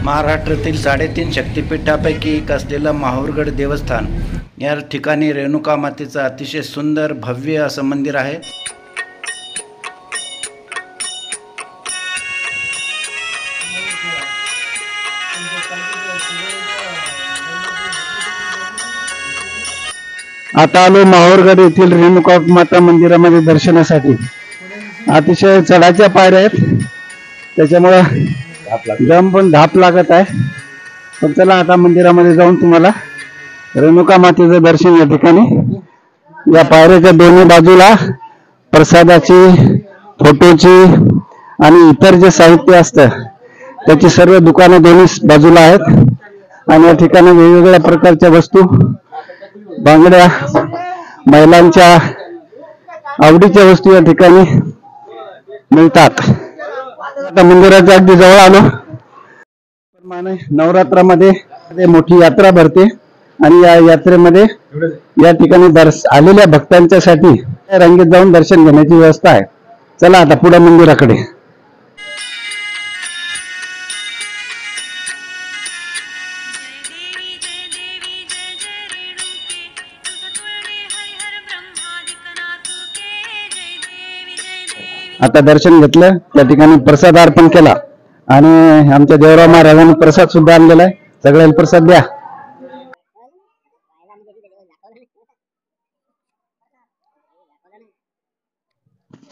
महाराष्ट्रातील 3.5 शक्तिपीठापैकी एक असलेलं माहूरगड देवस्थान या ठिकाणी रेणुका मातेचं अतिशय सुंदर भव्य असं मंदिर आहे। आता आलो माहूरगड येथील रेणुका माता मंदिरामध्ये दर्शनासाठी। अतिशय चढाच्या पायऱ्या आहेत, त्याच्यामुळे दम पण धाप लागत आहे। पण चला आता मंदिरामध्ये जाऊन तुम्हाला रेणुका मातेचं दर्शन या ठिकाणी। या पायऱ्याच्या दोन्ही बाजूला प्रसादाची, फोटोची आणि इतर जे साहित्य असतं त्याची सर्व दुकानं दोन्ही बाजूला आहेत। आणि या ठिकाणी वेगवेगळ्या प्रकारच्या वस्तू, बांगड्या, महिलांच्या आवडीच्या वस्तू या ठिकाणी मिळतात। आता मंदिराच्या अगदी जवळ आलो। नवरात्रामध्ये मोठी यात्रा भरते आणि या यात्रेमध्ये या ठिकाणी आलेल्या भक्तांच्यासाठी रांगेत जाऊन दर्शन घेण्याची व्यवस्था आहे। चला आता पुढे मंदिराकडे। आता दर्शन घेतलं, त्या ठिकाणी प्रसाद अर्पण केला आणि आमच्या देवराव महाराजांनी प्रसाद सुद्धा आणलेला आहे। सगळ्यांना प्रसाद द्या।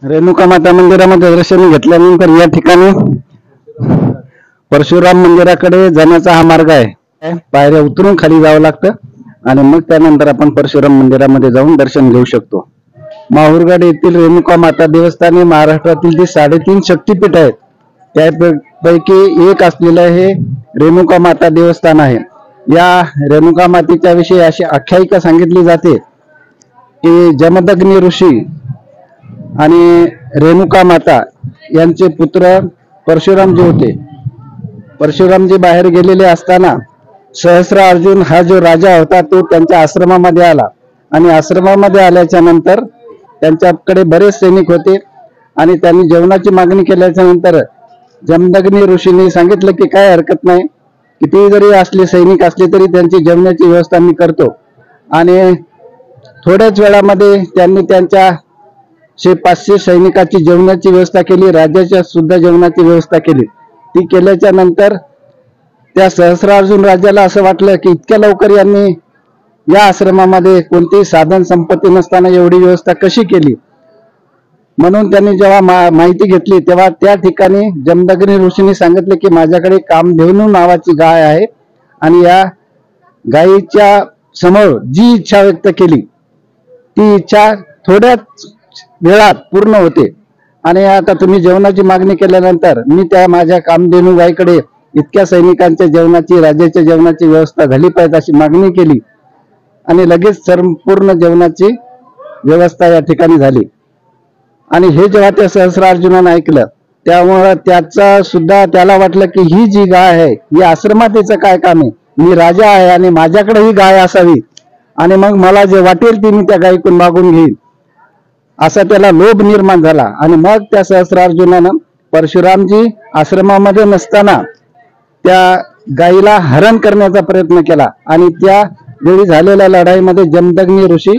रेणुका माता मंदिरामध्ये दर्शन घेतल्यानंतर या ठिकाणी परशुराम मंदिराकडे जाण्याचा हा मार्ग आहे। पायऱ्या उतरून खाली जावं लागतं आणि मग त्यानंतर आपण परशुराम मंदिरामध्ये जाऊन दर्शन घेऊ शकतो। माहूरगड येथील रेणुका माता देवस्थान हे महाराष्ट्रातील जे 3.5 शक्तिपीठ आहेत त्यापैकी एक असलेलं हे रेणुका माता देवस्थान आहे। या रेणुका मातेच्या विषयी अशी आख्यायिका सांगितली जाते की जमदग्नी ऋषी आणि रेणुका माता यांचे पुत्र परशुरामजी होते। परशुरामजी बाहेर गेलेले असताना सहस्रार्जुन हा जो राजा होता तो त्यांच्या आश्रमामध्ये आला आणि आश्रमामध्ये आल्याच्या नंतर त्यांच्याकडे बरेच सैनिक होते आणि त्यांनी जेवणाची मागणी केल्याच्या नंतर जमदग्नी ऋषींनी सांगितलं की काय हरकत नाही, किती जरी असले सैनिक असले तरी त्यांची जेवणाची व्यवस्था मी करतो। आणि थोड्याच वेळामध्ये त्यांनी त्यांच्या 500 सैनिकाची जेवणाची व्यवस्था केली, राजाच्या सुद्धा जेवणाची व्यवस्था केली। ती केल्याच्या नंतर त्या सहस्रार्जुन राजाला असं वाटलं की इतक्या लवकर यांनी या आश्रमामध्ये कोणतीही साधन संपत्ती नसताना एवढी व्यवस्था कशी केली। म्हणून त्यांनी जेव्हा माहिती घेतली तेव्हा त्या ठिकाणी जमदग्नी ऋषींनी सांगितले की माझ्याकडे कामधेनू नावाची गाय आहे आणि या गायीच्या समोर जी इच्छा व्यक्त केली ती इच्छा थोड्याच वेळात पूर्ण होते। आणि आता तुम्ही जेवणाची मागणी केल्यानंतर मी त्या माझ्या कामधेनू गायीकडे इतक्या सैनिकांच्या जेवणाची, राजाच्या जेवणाची व्यवस्था झाली पाहिजे अशी मागणी केली आणि लगेच संपूर्ण जेवणाची व्यवस्था या ठिकाणी झाली। आणि हे जेव्हा त्या सहस्रार्जुनानं ऐकलं त्यामुळे त्याला वाटलं की ही जी गाय आहे ही आश्रमात तिचं काय काम आहे, मी राजा आहे आणि माझ्याकडे ही गाय असावी आणि मग मला जे वाटेल ती मी त्या गायीकडून मागून घेईन, असा त्याला लोभ निर्माण झाला। आणि मग त्या सहस्रार्जुनानं परशुरामजी आश्रमामध्ये नसताना त्या गायीला हरण करण्याचा प्रयत्न केला आणि त्या वेळी झालेल्या लढाईमध्ये जमदग्नी ऋषी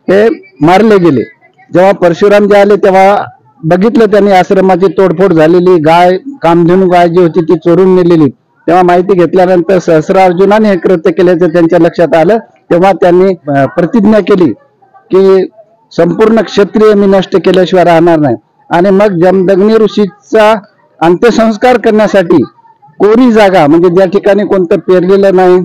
हे मारले गेले। जेव्हा परशुरामजी आले तेव्हा बघितलं त्यांनी आश्रमाची तोडफोड झालेली, गाय, कामधेनू गाय जी होती ती चोरून नेलेली। तेव्हा माहिती घेतल्यानंतर सहस्रार्जुनाने हे कृत्य केल्याचं त्यांच्या लक्षात आलं। तेव्हा त्यांनी प्रतिज्ञा केली की संपूर्ण क्षत्रिय मी नष्ट केल्याशिवाय राहणार नाही। आणि मग जमदग्नी ऋषीचा अंत्यसंस्कार करण्यासाठी कोरी जागा, म्हणजे ज्या ठिकाणी कोणतं पेरलेलं नाही,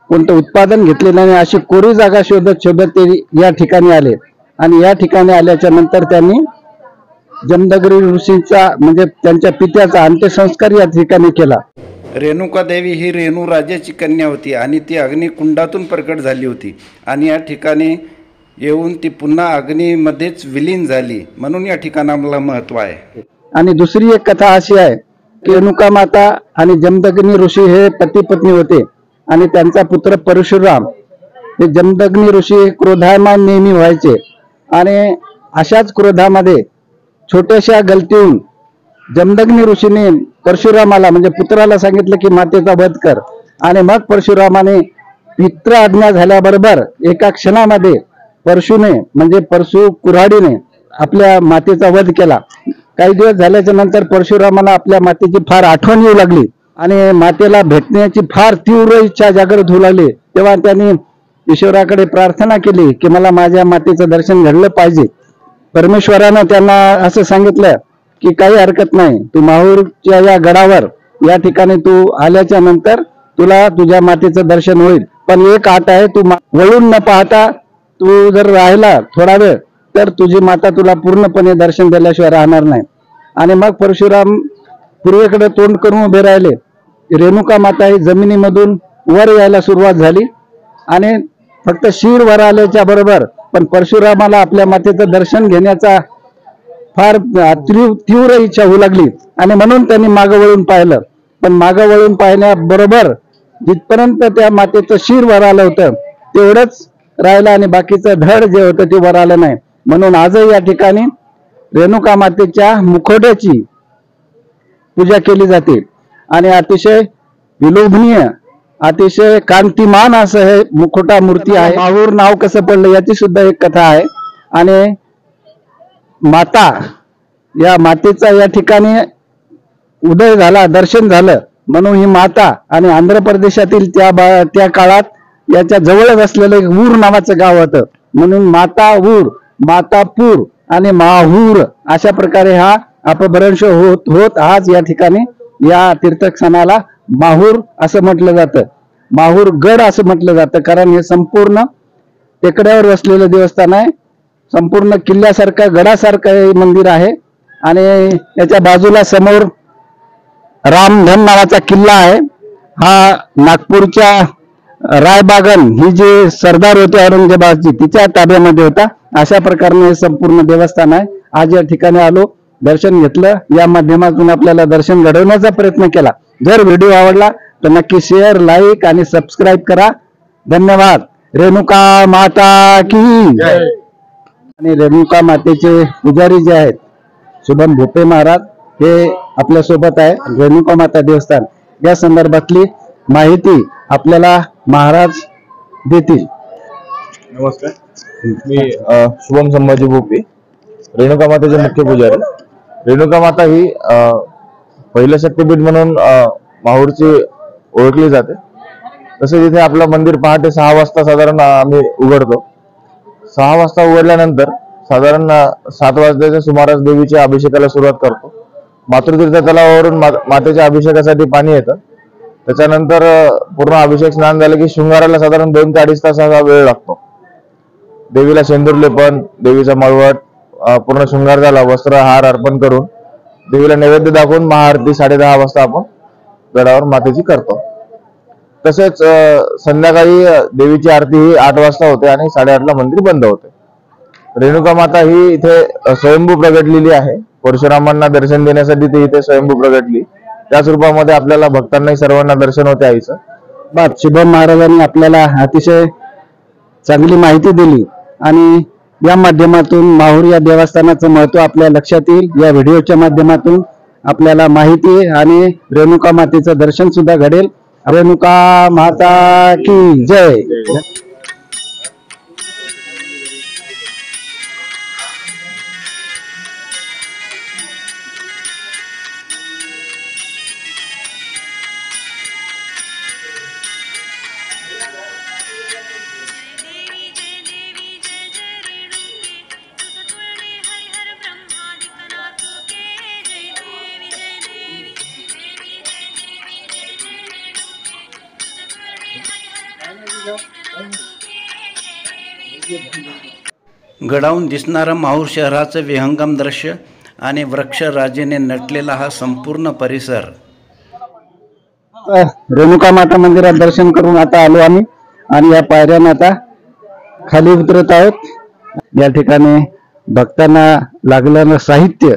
कोणतं उत्पादन घेतलेलं नाही, अशी कोरी जागा शोधत ते या ठिकाणी आले। आणि या ठिकाणी आल्याच्या नंतर त्यांनी जमदग्नी ऋषींचा म्हणजे त्यांच्या पित्याचा अंत्यसंस्कार या ठिकाणी केला। रेणुका देवी ही रेणू राजाची कन्या होती आणि ती अग्निकुंडातून प्रकट झाली होती आणि या ठिकाणी येऊन ती पुन्हा अग्नीमध्येच विलीन झाली, म्हणून या ठिकाणाला महत्व आहे। आणि दुसरी एक कथा अशी आहे की रेणुका माता आणि जमदग्नी ऋषी हे पती पत्नी होते आणि त्यांचा पुत्र परशुराम हे जमदग्नी ऋषी क्रोधायमान नेहमी व्हायचे आणि अशाच क्रोधामध्ये छोट्याशा गलतीहून जमदग्नी ऋषीने परशुरामाला म्हणजे पुत्राला सांगितलं की मातेचा वध कर, आणि मग परशुरामाने पित्र आज्ञा झाल्याबरोबर एका क्षणामध्ये परशुने म्हणजे परशु कुऱ्हाडीने आपल्या मातेचा वध केला. काही दिवस झाल्याच्या नंतर परशुरामाला आपल्या मातेची फार आठवण येऊ लागली आणि मातेला भेटण्याची फार तीव्र इच्छा जागृत होऊ लागली. तेव्हा त्यांनी ईश्वराकडे प्रार्थना केली की मला माझ्या मातेचं दर्शन घडलं पाहिजे. परमेश्वरानं त्यांना असं सांगितलं की काही हरकत नाही, तू माहूरच्या या गडावर या ठिकाणी तू आल्याच्या नंतर तुला तुझ्या मातेचं दर्शन होईल, पण एक अट आहे, तू वळून न पाहता तू जर राहिला थोडा वेळ तर तुझी माता तुला पूर्णपणे दर्शन दिल्याशिवाय राहणार नाही. आणि मग परशुराम पूर्वेकडे तोंड करून उभे राहिले. रेणुका माता ही जमिनीमधून वर यायला सुरुवात झाली आणि फक्त शिर वर आल्याच्या बरोबर पण परशुरामाला आपल्या मातेचं दर्शन घेण्याचा फार तीव्र इच्छा होऊ लागली आणि म्हणून त्यांनी मागं वळून पाहिलं. पण मागं वळून पाहिल्याबरोबर जिथपर्यंत त्या मातेचं शिर वर आलं होतं तेवढंच राहिलं आणि बाकीचं धड जे होतं ते वर आलं नाही. म्हणून आजही या ठिकाणी रेणुका मातेच्या मुखवट्याची पूजा केली जाते आणि अतिशय विलोभनीय, अतिशय कांतिमान असं हे मुखोटा मूर्ती आहे. माहूर नाव कसं पडलं याची सुद्धा एक कथा आहे. आणि माता, या मातेचा या ठिकाणी उदय झाला, दर्शन झालं म्हणून ही माता. आणि आंध्र प्रदेशातील त्या काळात याच्या जवळच असलेलं एक ऊर नावाचं गाव होतं, म्हणून माता ऊर, मातापूर आणि माहूर अशा प्रकारे हा अपभ्रंश होत होत आज या ठिकाणी या तीर्थस्थानाला माहूर असं म्हटलं जातं. माहूर गड असं म्हटलं जातं कारण हे संपूर्ण टेकड्यावर वसलेलं देवस्थान आहे. संपूर्ण किल्ल्यासारखं गडासारखं हे मंदिर आहे आणि याच्या बाजूला समोर रामधन नावाचा किल्ला आहे. हा नागपूरच्या रायबागन ही जी सरदार होते औरंगजेबाची तिच्या ताब्यामध्ये होता. अशा प्रकारे हे संपूर्ण देवस्थान आहे. आज या ठिकाणी आलो, दर्शन घेतलं, या माध्यमातून आपल्याला दर्शन घडवण्याचा प्रयत्न केला. जर व्हिडिओ आवडला तर नक्की शेअर, लाईक आणि सबस्क्राईब करा. धन्यवाद. रेणुका माता की जय. आणि रेणुका मातेचे पुजारी जे आहेत शुभम भोपे महाराज हे आपल्या सोबत आहे. रेणुका माता देवस्थान या संदर्भातली माहिती आपल्याला महाराज देतील. नमस्कार, मी शुभम संभाजी भोपे, रेणुका मातेचे मुख्य पुजारी. रेणुका माता ही पहिलं शक्तीपीठ म्हणून माहूरची ओळखली जाते. तसेच इथे आपलं मंदिर पहाटे 6 वाजता साधारण आम्ही उघडतो. 6 वाजता उघडल्यानंतर साधारण 7 वाजल्याच्या सुमारास देवीच्या अभिषेकाला सुरुवात करतो. मातृतीर्थ तलावावरून मातेच्या अभिषेकासाठी पाणी येतं. त्याच्यानंतर पूर्ण अभिषेक स्नान झालं की शृंगाराला साधारण 2 ते 2.5 तासाचा वेळ लागतो. देवीला शेंदूर लेपन, देवीचा मळवट, पूर्ण शृंगार झाला, वस्त्र हार अर्पण करून देवीला नैवेद्य दाखवून महाआरती 10:30 वाजता आपण गडावर मातेची करतो. तसेच संध्याकाळी देवीची आरती ही 8 वाजता होते आणि 8:30ला मंदिर बंद होते. रेणुका माता ही इथे स्वयंभू प्रगटलेली आहे. परशुरामांना दर्शन देण्यासाठी ती इथे स्वयंभू प्रगटली. त्याच रूपामध्ये आपल्याला भक्तांनाही सर्वांना दर्शन होते आईचं. शुभम महाराजांनी आपल्याला अतिशय चांगली माहिती दिली आणि या माध्यमातून माहूर या देवस्थानाचं महत्व आपल्या लक्षात येईल. या व्हिडिओच्या माध्यमातून आपल्याला माहिती आणि रेणुका मातेचं दर्शन सुद्धा घडेल. रेणुका माता की जय. गडावून दिसणारं माहूर शहराचं विहंगम दृश्य आणि वृक्षराजेने नटलेला हा संपूर्ण परिसर. रेणुका माता मंदिरात दर्शन करून आता आलो आम्ही आणि या पायऱ्यानं आता खाली उतरत आहोत. या ठिकाणी भक्तांना लागलेलं साहित्य,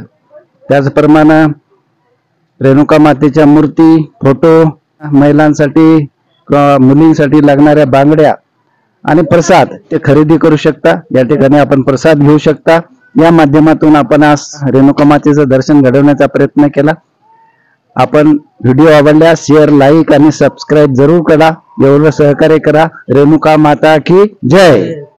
त्याचप्रमाणे रेणुका मातेच्या मूर्ती, फोटो, महिलांसाठी मुलींसाठी लागणाऱ्या बांगड्या आणि प्रसाद ते खरेदी करू शकता. या ठिकाणी आपण प्रसाद घेऊ शकता. या माध्यमातून आपण आज रेणुका मातेचं दर्शन घडवण्याचा प्रयत्न केला. आपण व्हिडिओ आवडल्यास शेअर, लाईक आणि सबस्क्राईब जरूर करा. एवढं सहकार्य करा. रेणुका माता की जय.